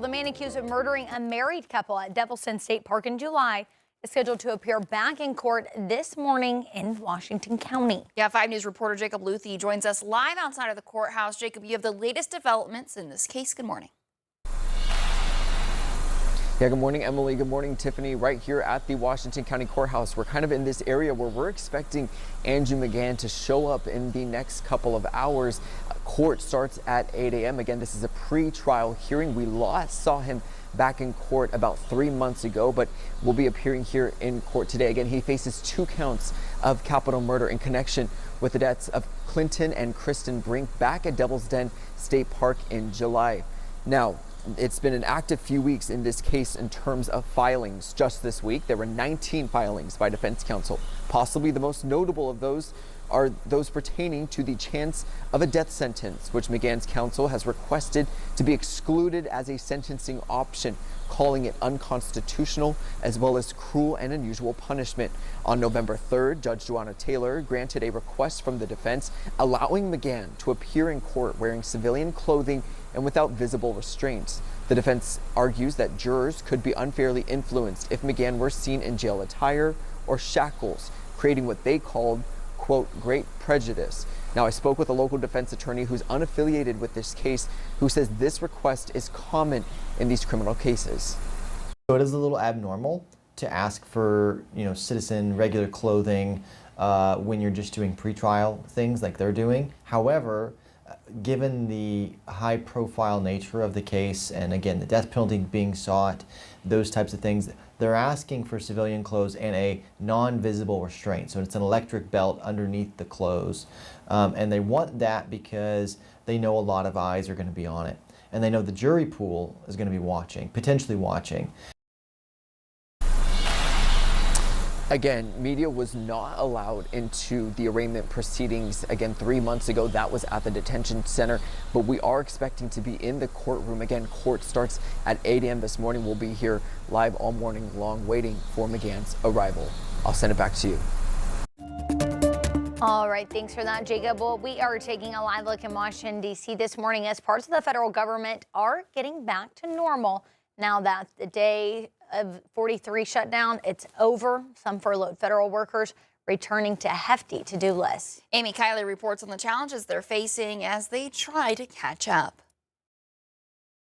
The man accused of murdering a married couple at Devilson State Park in July is scheduled to appear back in court this morning in Washington County. Yeah, 5 News reporter Jacob Luthi joins us live outside of the courthouse. Jacob, you have the latest developments in this case. Good morning. Yeah, good morning, Emily. Good morning, Tiffany. Right here at the Washington County Courthouse. We're kind of in this area where we're expecting Andrew McGann to show up in the next couple of hours. Court starts at 8 a.m. Again, this is a pre-trial hearing. We last saw him back in court about 3 months ago, but will be appearing here in court today. Again, he faces 2 counts of capital murder in connection with the deaths of Clinton and Kristen Brink back at Devil's Den State Park in July. Now, it's been an active few weeks in this case in terms of filings. Just this week, there were 19 filings by defense counsel. Possibly the most notable of those are those pertaining to the chance of a death sentence, which McGann's counsel has requested to be excluded as a sentencing option, calling it unconstitutional as well as cruel and unusual punishment. On November 3rd, Judge Joanna Taylor granted a request from the defense allowing McGann to appear in court wearing civilian clothing and without visible restraints. The defense argues that jurors could be unfairly influenced if McGann were seen in jail attire or shackles, creating what they called, quote, great prejudice. Now, I spoke with a local defense attorney who's unaffiliated with this case, who says this request is common in these criminal cases. So it is a little abnormal to ask for, citizen regular clothing when you're just doing pretrial things like they're doing. However, given the high-profile nature of the case, and again, the death penalty being sought, those types of things, they're asking for civilian clothes and a non-visible restraint. So it's an electric belt underneath the clothes. And they want that because they know a lot of eyes are going to be on it. And they know the jury pool is going to be watching, potentially watching. Again, media was not allowed into the arraignment proceedings. Again, 3 months ago, that was at the detention center, but we are expecting to be in the courtroom. Again, court starts at 8 a.m. this morning. We'll be here live all morning long waiting for McGann's arrival. I'll send it back to you. All right, thanks for that, Jacob. Well, we are taking a live look in Washington, D.C. this morning as parts of the federal government are getting back to normal now that the day of 43 shutdown, it's over. Some furloughed federal workers returning to hefty to-do lists. Amy Kiley reports on the challenges they're facing as they try to catch up.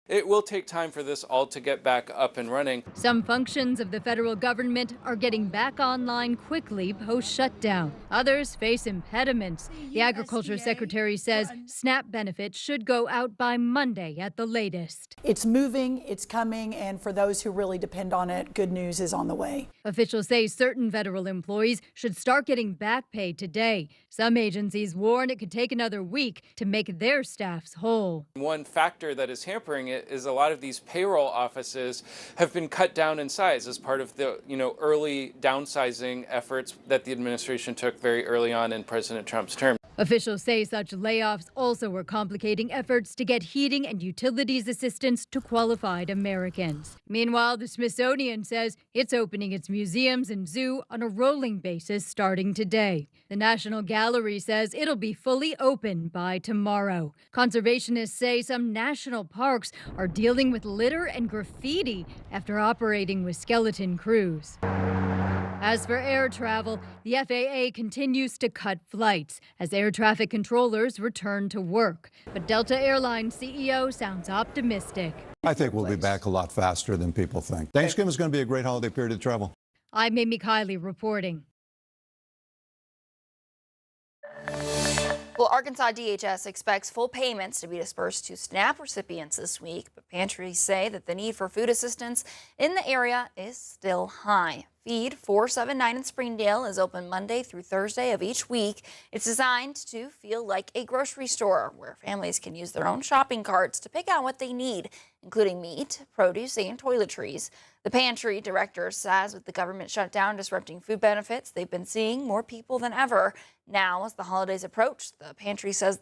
It will take time for this all to get back up and running. Some functions of the federal government are getting back online quickly post-shutdown. Others face impediments. The Agriculture Secretary says SNAP benefits should go out by Monday at the latest. It's moving, it's coming, and for those who really depend on it, good news is on the way. Officials say certain federal employees should start getting back pay today. Some agencies warn it could take another week to make their staffs whole. One factor that is hampering it is a lot of these payroll offices have been cut down in size as part of the early downsizing efforts that the administration took very early on in President Trump's term. Officials say such layoffs also are complicating efforts to get heating and utilities assistance to qualified Americans. Meanwhile, the Smithsonian says it's opening its museums and zoo on a rolling basis starting today. The National Gallery says it'll be fully open by tomorrow. Conservationists say some national parks are dealing with litter and graffiti after operating with skeleton crews. As for air travel, the FAA continues to cut flights as air traffic controllers return to work. But Delta Airlines CEO sounds optimistic. I think we'll be back a lot faster than people think. Thanksgiving is going to be a great holiday period to travel. I'm Amy Kiley reporting. Well, Arkansas DHS expects full payments to be dispersed to SNAP recipients this week, but pantries say that the need for food assistance in the area is still high. Feed 479 in Springdale is open Monday through Thursday of each week. It's designed to feel like a grocery store where families can use their own shopping carts to pick out what they need, including meat, produce, and toiletries. The pantry director says with the government shutdown disrupting food benefits, they've been seeing more people than ever. Now, as the holidays approach, he says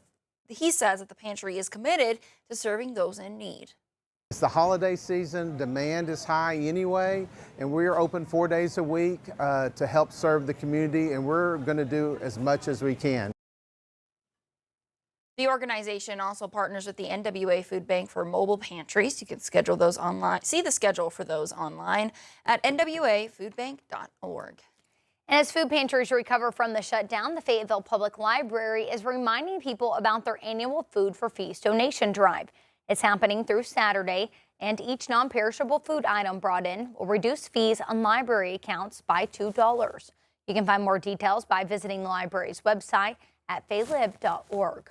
that the pantry is committed to serving those in need. It's the holiday season, demand is high anyway, and we're open 4 days a week to help serve the community, and we're going to do as much as we can. The The organization also partners with the NWA Food Bank for mobile pantries. You can schedule those online. See the schedule for those online at nwafoodbank.org. And as food pantries recover from the shutdown, the Fayetteville Public Library is reminding people about their annual Food for Feast donation drive. It's happening through Saturday, and each non-perishable food item brought in will reduce fees on library accounts by $2. You can find more details by visiting the library's website at faylib.org.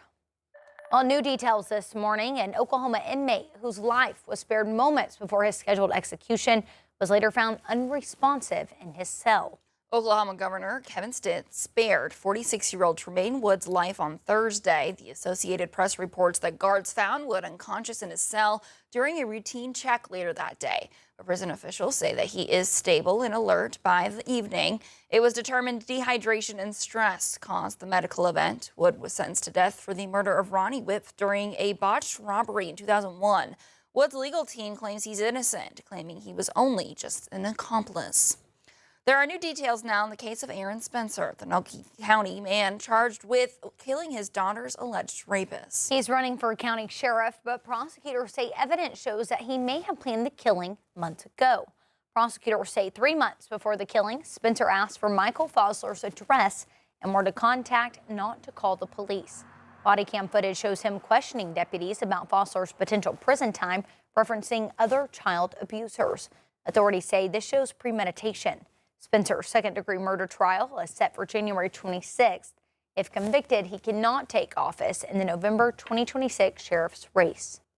Well, new details this morning. An Oklahoma inmate whose life was spared moments before his scheduled execution was later found unresponsive in his cell. Oklahoma Governor Kevin Stitt spared 46-year-old Tremaine Wood's life on Thursday. The Associated Press reports that guards found Wood unconscious in his cell during a routine check later that day. But prison officials say that he is stable and alert by the evening. It was determined dehydration and stress caused the medical event. Wood was sentenced to death for the murder of Ronnie Whip during a botched robbery in 2001. Wood's legal team claims he's innocent, claiming he was only just an accomplice. There are new details now in the case of Aaron Spencer, the Noki County man charged with killing his daughter's alleged rapist. He's running for county sheriff, but prosecutors say evidence shows that he may have planned the killing months ago. Prosecutors say 3 months before the killing, Spencer asked for Michael Fosler's address and were to contact not to call the police. Body cam footage shows him questioning deputies about Fosler's potential prison time, referencing other child abusers. Authorities say this shows premeditation. Spencer's second-degree murder trial is set for January 26th. If convicted, he cannot take office in the November 2026 sheriff's race.